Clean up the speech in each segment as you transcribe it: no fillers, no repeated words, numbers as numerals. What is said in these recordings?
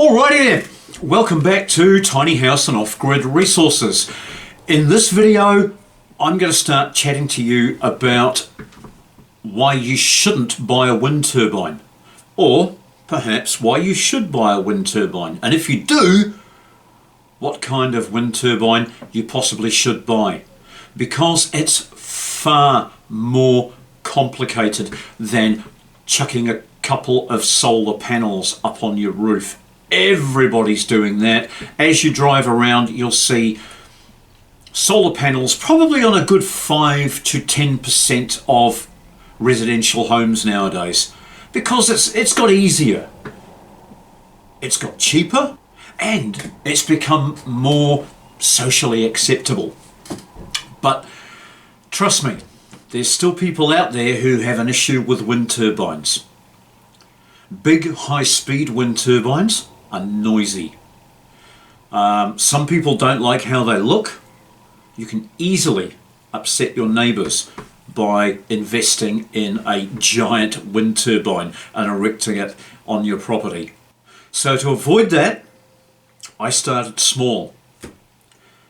Alrighty then, welcome back to Tiny House and Off-Grid Resources. In this video, I'm going to start chatting to you about why you shouldn't buy a wind turbine, or perhaps why you should buy a wind turbine, and if you do, what kind of wind turbine you possibly should buy, because it's far more complicated than chucking a couple of solar panels up on your roof. Everybody's doing that. As you drive around, you'll see solar panels probably on a good 5 to 10% of residential homes nowadays, because it's got easier, it's got cheaper, and it's become more socially acceptable. But trust me, there's still people out there who have an issue with wind turbines. Big high-speed wind turbines are noisy. Some people don't like how they look. You can easily upset your neighbours by investing in a giant wind turbine and erecting it on your property. So to avoid that, I started small.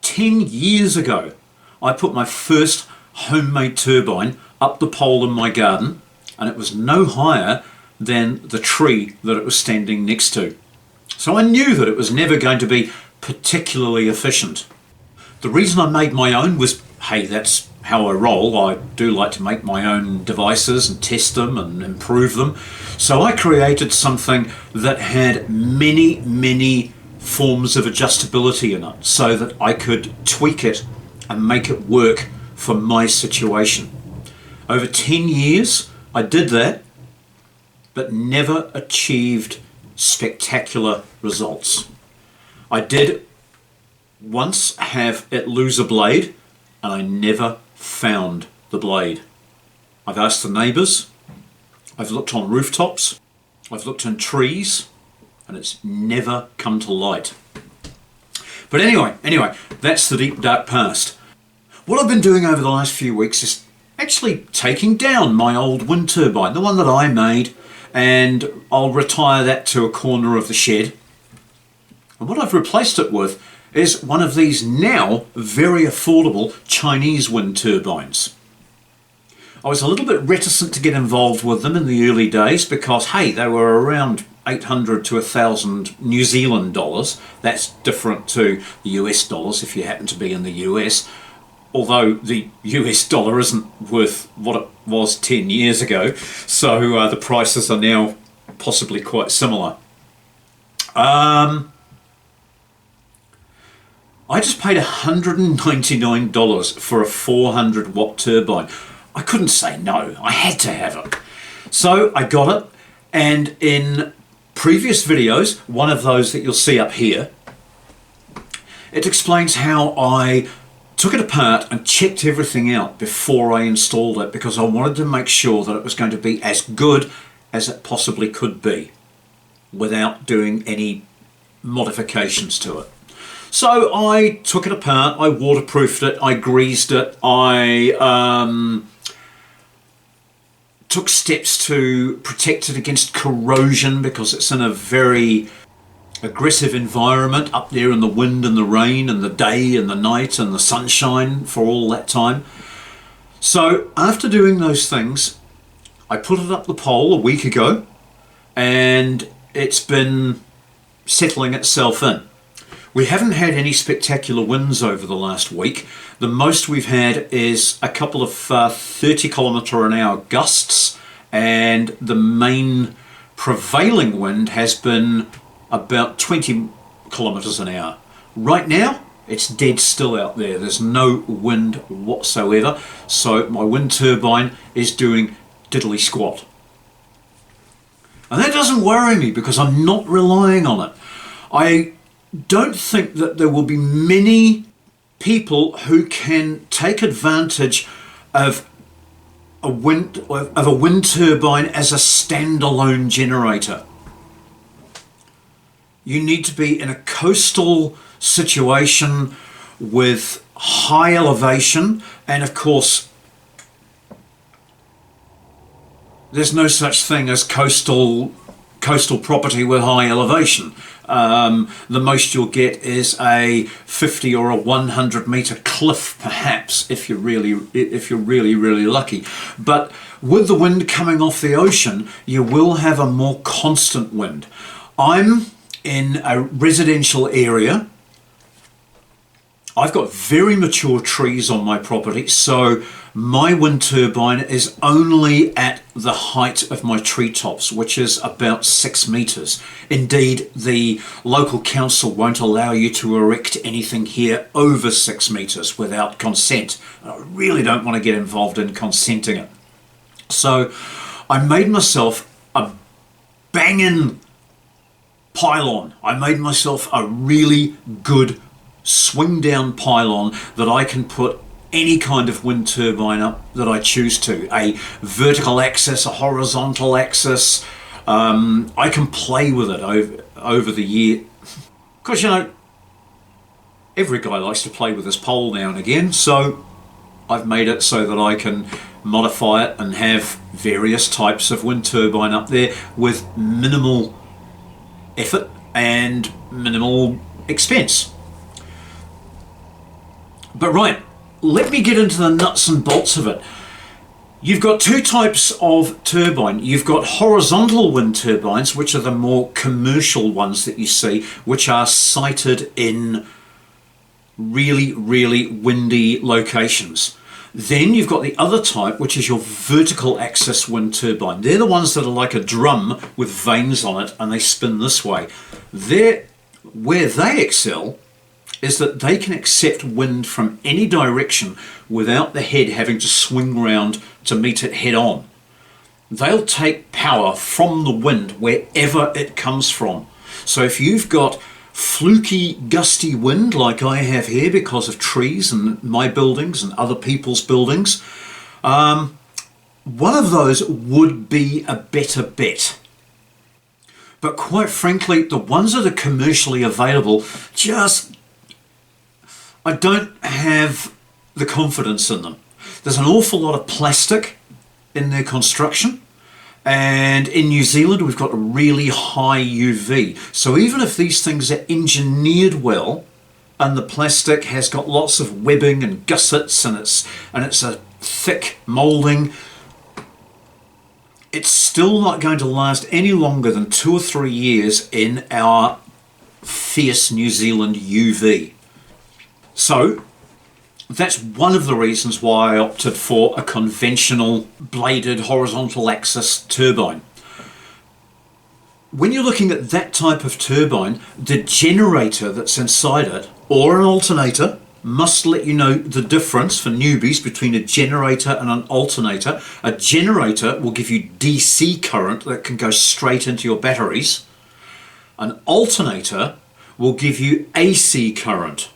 10 years ago, I put my first homemade turbine up the pole in my garden, and it was no higher than the tree that it was standing next to. So I knew that it was never going to be particularly efficient. The reason I made my own was, hey, that's how I roll. I do like to make my own devices and test them and improve them. So I created something that had many forms of adjustability in it, so that I could tweak it and make it work for my situation. Over 10 years I did that, but never achieved spectacular results. I did once have it lose a blade, and I never found the blade. I've asked the neighbours, I've looked on rooftops, I've looked in trees, and it's never come to light. But anyway, that's the deep dark past. What I've been doing over the last few weeks is actually taking down my old wind turbine, the one that I made, and I'll retire that to a corner of the shed. And what I've replaced it with is one of these now very affordable Chinese wind turbines. I was a little bit reticent to get involved with them in the early days because, hey, they were around 800 to 1,000 New Zealand dollars. That's different to the US dollars if you happen to be in the US. Although the US dollar isn't worth what it was 10 years ago, so the prices are now possibly quite similar. I just paid $199 for a 400 watt turbine. I couldn't say no, I had to have it. So I got it, and in previous videos, one of those that you'll see up here, it explains how I took it apart and checked everything out before I installed it, because I wanted to make sure that it was going to be as good as it possibly could be without doing any modifications to it. So I took it apart, I waterproofed it, I greased it, I took steps to protect it against corrosion because it's in a very aggressive environment up there in the wind and the rain and the day and the night and the sunshine for all that time. So after doing those things, I put it up the pole a week ago, and it's been settling itself in. We haven't had any spectacular winds over the last week. The most we've had is a couple of 30 km/h gusts, and the main prevailing wind has been about 20 km/h. Right now, it's dead still out there. There's no wind whatsoever, so my wind turbine is doing diddly squat. And that doesn't worry me because I'm not relying on it. I don't think that there will be many people who can take advantage of a wind turbine as a standalone generator. You need to be in a coastal situation with high elevation, and of course there's no such thing as coastal coastal property with high elevation. The most you'll get is a 50 or a 100 meter cliff, perhaps, if you're really lucky. But with the wind coming off the ocean, you will have a more constant wind. I'm in a residential area. I've got very mature trees on my property, so my wind turbine is only at the height of my treetops, which is about 6 meters. Indeed, the local council won't allow you to erect anything here over 6 meters without consent. I really don't want to get involved in consenting it. So I made myself a banging pylon. I made myself a really good swing down pylon that I can put any kind of wind turbine up that I choose to. A vertical axis, a horizontal axis. I can play with it over the year. Because, you know, every guy likes to play with his pole now and again, so I've made it so that I can modify it and have various types of wind turbine up there with minimal effort and minimal expense. But right, let me get into the nuts and bolts of it. You've got two types of turbine. You've got horizontal wind turbines, which are the more commercial ones that you see, which are sited in really, really windy locations. Then you've got the other type, which is your vertical axis wind turbine. They're the ones that are like a drum with vanes on it and they spin this way. Where they excel is that they can accept wind from any direction without the head having to swing round to meet it head on. They'll take power from the wind wherever it comes from. So if you've got fluky, gusty wind like I have here because of trees and my buildings and other people's buildings, one of those would be a better bet. But quite frankly, the ones that are commercially available, I don't have the confidence in them. There's an awful lot of plastic in their construction, and in New Zealand we've got a really high UV. So even if these things are engineered well and the plastic has got lots of webbing and gussets and it's a thick moulding, it's still not going to last any longer than 2 or 3 years in our fierce New Zealand UV. So that's one of the reasons why I opted for a conventional bladed horizontal axis turbine. When you're looking at that type of turbine, the generator that's inside it, or an alternator, must let you know the difference for newbies between a generator and an alternator. A generator will give you DC current that can go straight into your batteries. An alternator will give you AC current,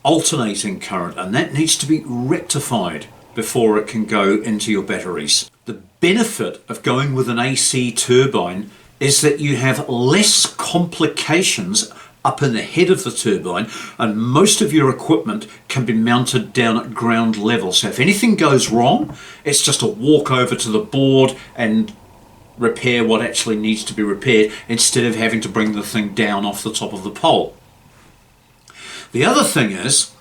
alternating current, and that needs to be rectified before it can go into your batteries. The benefit of going with an AC turbine is that you have less complications up in the head of the turbine, and most of your equipment can be mounted down at ground level. So if anything goes wrong, it's just a walk over to the board and repair what actually needs to be repaired instead of having to bring the thing down off the top of the pole. The other thing is,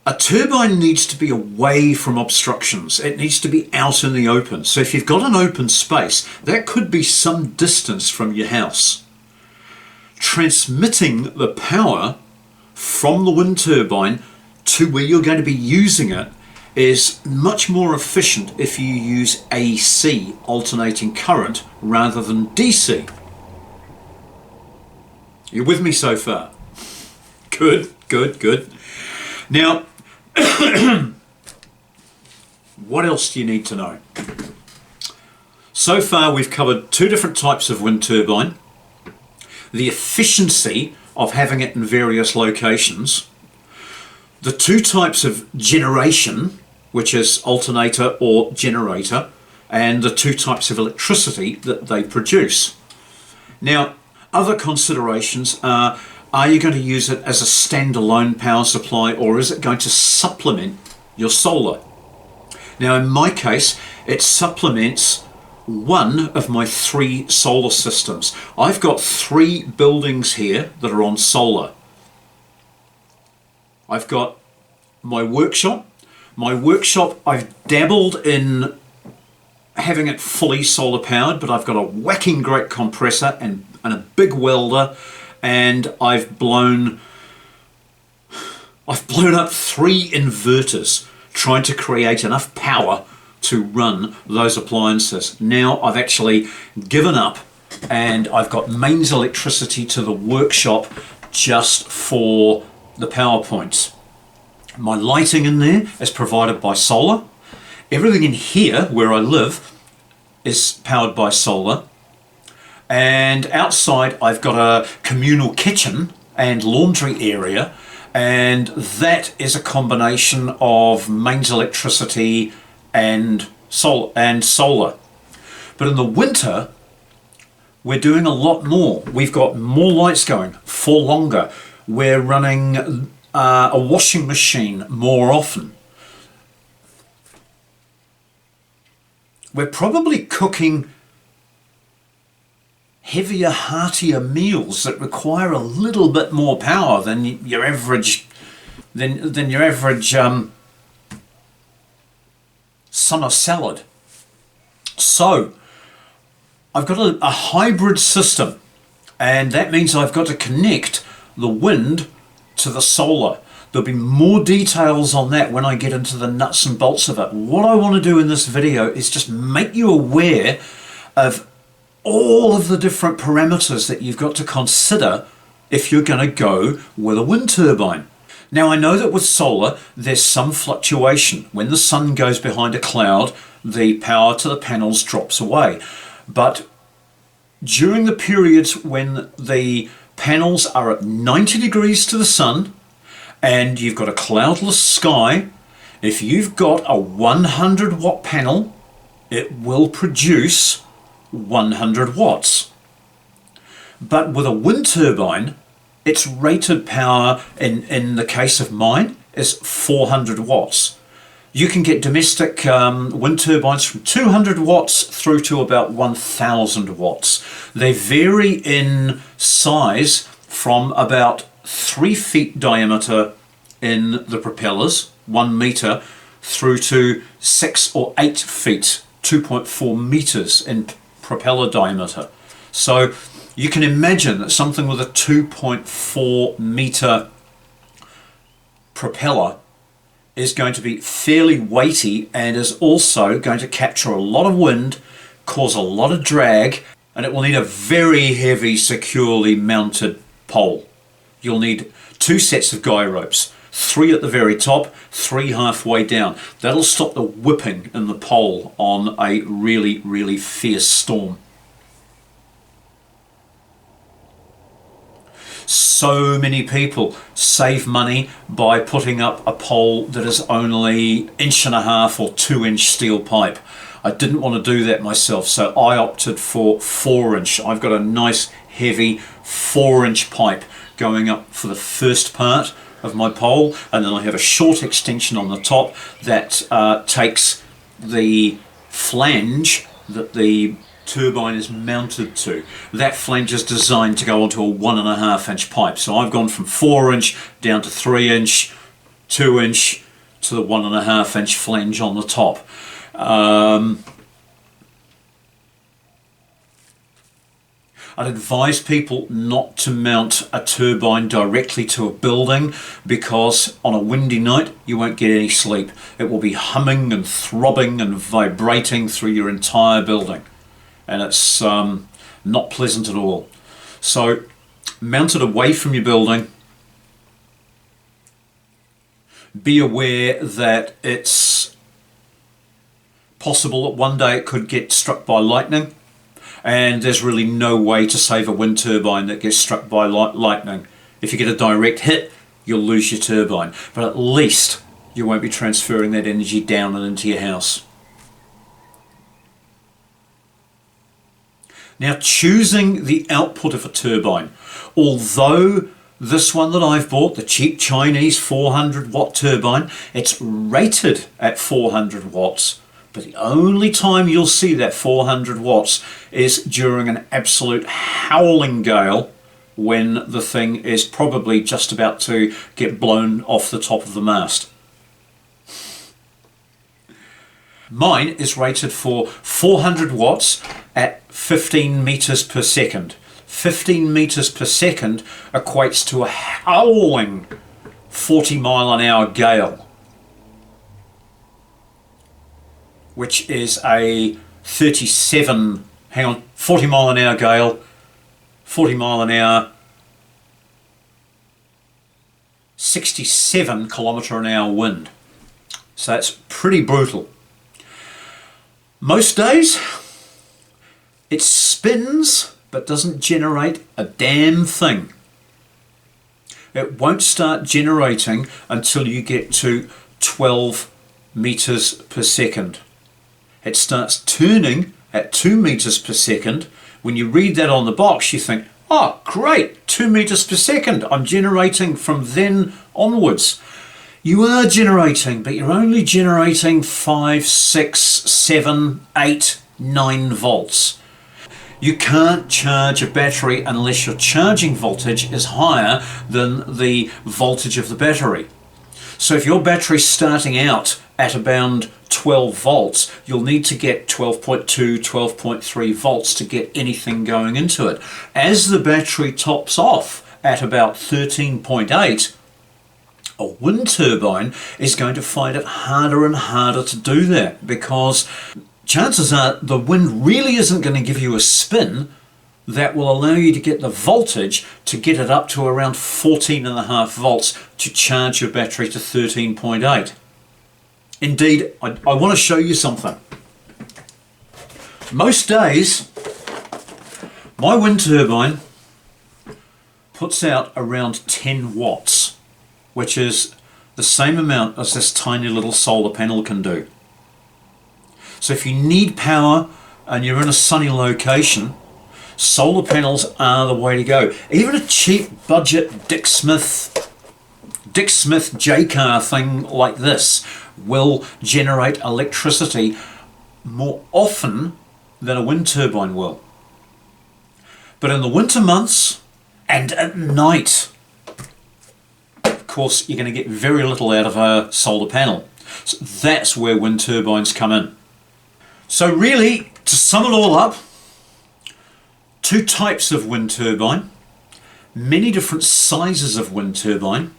a turbine needs to be away from obstructions. It needs to be out in the open. So if you've got an open space, that could be some distance from your house. Transmitting the power from the wind turbine to where you're going to be using it is much more efficient if you use AC, alternating current, rather than DC. You with me so far? Good, good, good. Now, what else do you need to know? So far we've covered 2 different types of wind turbine, the efficiency of having it in various locations, the 2 types of generation, which is alternator or generator, and the 2 types of electricity that they produce. Now, other considerations are you going to use it as a standalone power supply, or is it going to supplement your solar? Now in my case, it supplements one of my 3 solar systems. I've got 3 buildings here that are on solar. I've got my workshop. My workshop, I've dabbled in having it fully solar powered, but I've got a whacking great compressor and a big welder, and I've blown up 3 inverters trying to create enough power to run those appliances. Now I've actually given up, and I've got mains electricity to the workshop just for the power points. My lighting in there is provided by solar. Everything in here where I live is powered by solar. And outside I've got a communal kitchen and laundry area, and that is a combination of mains electricity and solar. But in the winter we're doing a lot more. We've got more lights going for longer. We're running a washing machine more often. We're probably cooking heavier, heartier meals that require a little bit more power than your average summer salad. So I've got a hybrid system, and that means I've got to connect the wind to the solar. There'll be more details on that when I get into the nuts and bolts of it. What I want to do in this video is just make you aware of all of the different parameters that you've got to consider if you're going to go with a wind turbine. Now, I know that with solar there's some fluctuation. When the sun goes behind a cloud, the power to the panels drops away. But during the periods when the panels are at 90 degrees to the sun and you've got a cloudless sky, if you've got a 100 watt panel, it will produce 100 watts. But with a wind turbine, its rated power in the case of mine is 400 watts. You can get domestic wind turbines from 200 watts through to about 1000 watts. They vary in size from about 3 feet diameter in the propellers, 1 meter, through to 6 or 8 feet, 2.4 meters in propeller diameter. So you can imagine that something with a 2.4 meter propeller is going to be fairly weighty and is also going to capture a lot of wind, cause a lot of drag, and it will need a very heavy, securely mounted pole. You'll need 2 sets of guy ropes, 3 at the very top, 3 halfway down. That'll stop the whipping in the pole on a really, really fierce storm. So many people save money by putting up a pole that is only 1.5 or 2 inch steel pipe. I didn't want to do that myself, so I opted for 4 inch. I've got a nice heavy 4 inch pipe going up for the first part of my pole, and then I have a short extension on the top that takes the flange that the turbine is mounted to. That flange is designed to go onto a 1.5 inch pipe. So I've gone from 4 inch down to 3 inch, 2 inch to the 1.5 inch flange on the top. I'd advise people not to mount a turbine directly to a building, because on a windy night you won't get any sleep. It will be humming and throbbing and vibrating through your entire building, and it's not pleasant at all. So mount it away from your building. Be aware that it's possible that one day it could get struck by lightning, and there's really no way to save a wind turbine that gets struck by lightning. If you get a direct hit, you'll lose your turbine, but at least you won't be transferring that energy down and into your house. Now, choosing the output of a turbine, although this one that I've bought, the cheap Chinese 400 watt turbine, it's rated at 400 watts, But the only time you'll see that 400 watts is during an absolute howling gale, when the thing is probably just about to get blown off the top of the mast. Mine is rated for 400 watts at 15 meters per second. 15 meters per second equates to a howling 40-mile-an-hour gale, which is a 40-mile-an-hour gale, 40-mile-an-hour, 67-kilometre-an-hour wind. So that's pretty brutal. Most days it spins but doesn't generate a damn thing. It won't start generating until you get to 12 meters per second. It starts turning at 2 meters per second. When you read that on the box, you think, oh great, 2 meters per second, I'm generating from then onwards. You are generating, but you're only generating 5, 6, 7, 8, 9 volts. You can't charge a battery unless your charging voltage is higher than the voltage of the battery. So if your battery's starting out at around 12 volts, you'll need to get 12.2, 12.3 volts to get anything going into it. As the battery tops off at about 13.8, a wind turbine is going to find it harder and harder to do that, because chances are the wind really isn't going to give you a spin that will allow you to get the voltage to get it up to around 14.5 volts to charge your battery to 13.8. Indeed, I want to show you something. Most days, my wind turbine puts out around 10 watts, which is the same amount as this tiny little solar panel can do. So if you need power and you're in a sunny location, solar panels are the way to go. Even a cheap budget Dick Smith J-car thing like this will generate electricity more often than a wind turbine will. But in the winter months and at night, of course, you're going to get very little out of a solar panel. So that's where wind turbines come in. So really, to sum it all up, two types of wind turbine, many different sizes of wind turbine,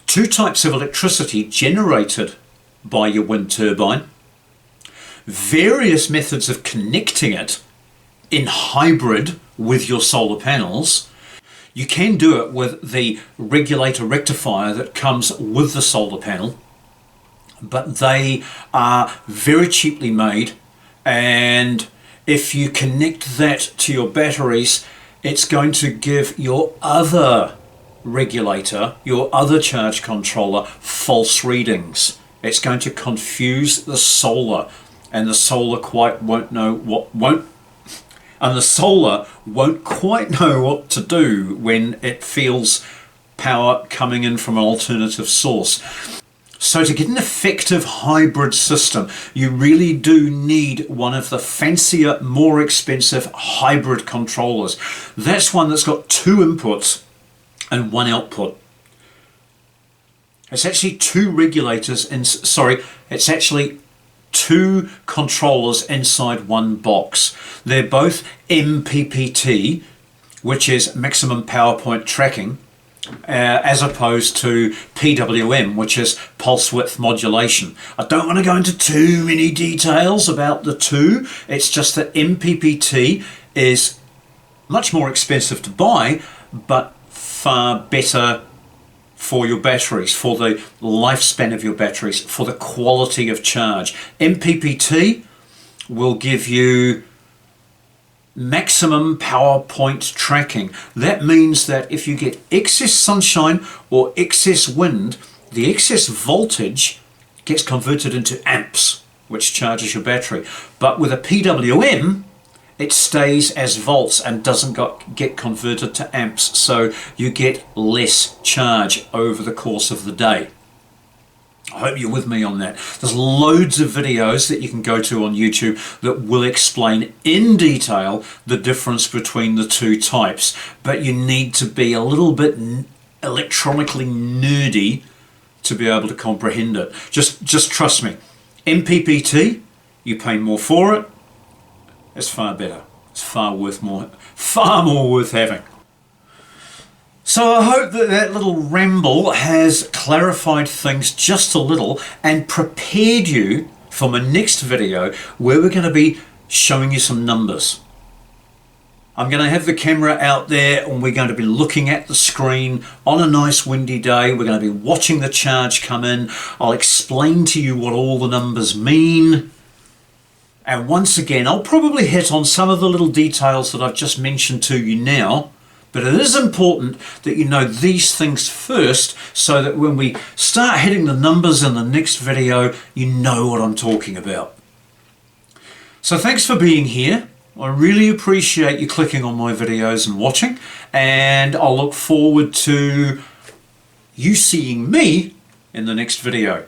two types of electricity generated by your wind turbine, various methods of connecting it in hybrid with your solar panels. You can do it with the regulator rectifier that comes with the solar panel, but they are very cheaply made, and if you connect that to your batteries, it's going to give your other regulator, your other charge controller, false readings. It's going to confuse the solar, and the solar won't quite know what to do when it feels power coming in from an alternative source. So to get an effective hybrid system, you really do need one of the fancier, more expensive hybrid controllers. That's one that's got two inputs and one output. It's actually it's actually two controllers inside one box. They're both MPPT, which is maximum power point tracking, as opposed to PWM, which is pulse width modulation. I don't want to go into too many details about the two. It's just that MPPT is much more expensive to buy, but far better for your batteries, for the lifespan of your batteries, for the quality of charge. MPPT will give you maximum power point tracking. That means that if you get excess sunshine or excess wind, the excess voltage gets converted into amps, which charges your battery. But with a PWM, it stays as volts and doesn't get converted to amps, so you get less charge over the course of the day. I hope you're with me on that. There's loads of videos that you can go to on YouTube that will explain in detail the difference between the two types, but you need to be a little bit electronically nerdy to be able to comprehend it. Just trust me. MPPT, you pay more for it, it's far better. It's far more worth having. So I hope that that little ramble has clarified things just a little and prepared you for my next video, where we're going to be showing you some numbers. I'm going to have the camera out there and we're going to be looking at the screen on a nice windy day. We're going to be watching the charge come in. I'll explain to you what all the numbers mean. And once again, I'll probably hit on some of the little details that I've just mentioned to you now. But it is important that you know these things first, so that when we start hitting the numbers in the next video, you know what I'm talking about. So thanks for being here. I really appreciate you clicking on my videos and watching, and I'll look forward to you seeing me in the next video.